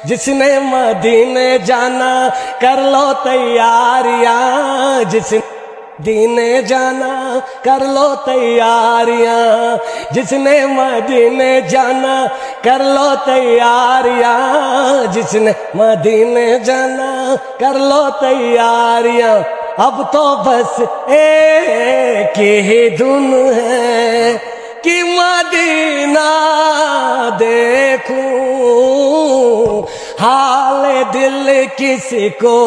जिसने मदीने जाना कर लो तैयारियां, जिसने मदीने जाना कर लो तैयारियां, जिसने मदीने जाना कर लो तैयारियां, जिसने मदीने जाना कर लो तैयारियां। अब तो बस एक ही धुन है कि मदीना देखूं, हाल दिल किसी को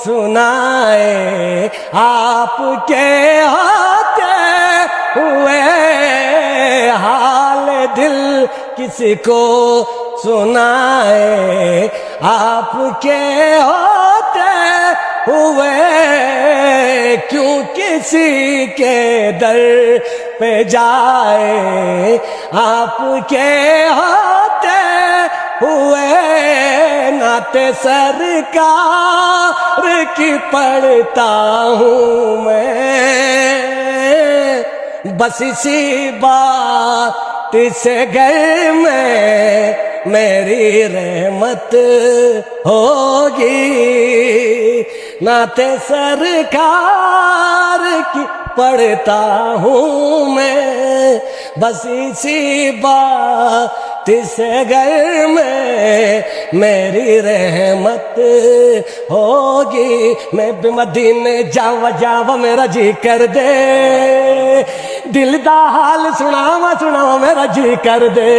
सुनाए, आपके होते हुए हाल दिल किसी को सुनाए, आपके होते हुए क्यों किसी के दर पे जाए, आपके होते हुए नाते सरकार की पढ़ता हूँ मैं, बस इसी बात से घर में मेरी रहमत होगी, नाते सरकार की पढ़ता हूँ मैं, बस इसी बात से घर में मेरी रहमत होगी। मैं भी मदीने जावा जावा मेरा जी कर दे, दिल दा हाल सुनावा सुनावा मेरा जी कर दे।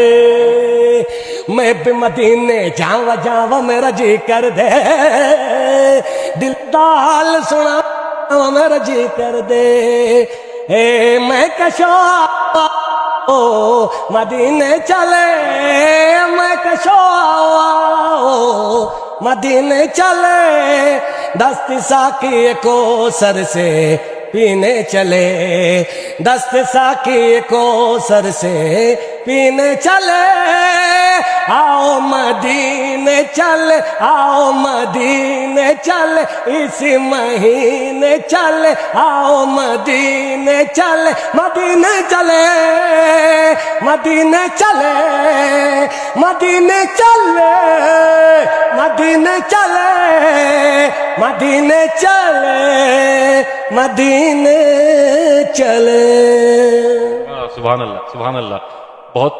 मैं भी मदीने जावा जावा मेरा जी कर दे, दिल दा हाल सुनावा मेरा जी कर दे। ए मैं कशो मदीने चले, मैं कशो मदीने चले, दस्त साकी को सर से पीने चले, दस्त साकी को सर से पीने चले। आओ मदीने चल, आओ मदीने चल, इसी महीने चल, आओ मदीने चल, मदीने चले, मदीने चले, मदीने चले, मदीने चले, मदीने चले, मदीने चले। सुभान अल्लाह, सुभान अल्लाह। बहुत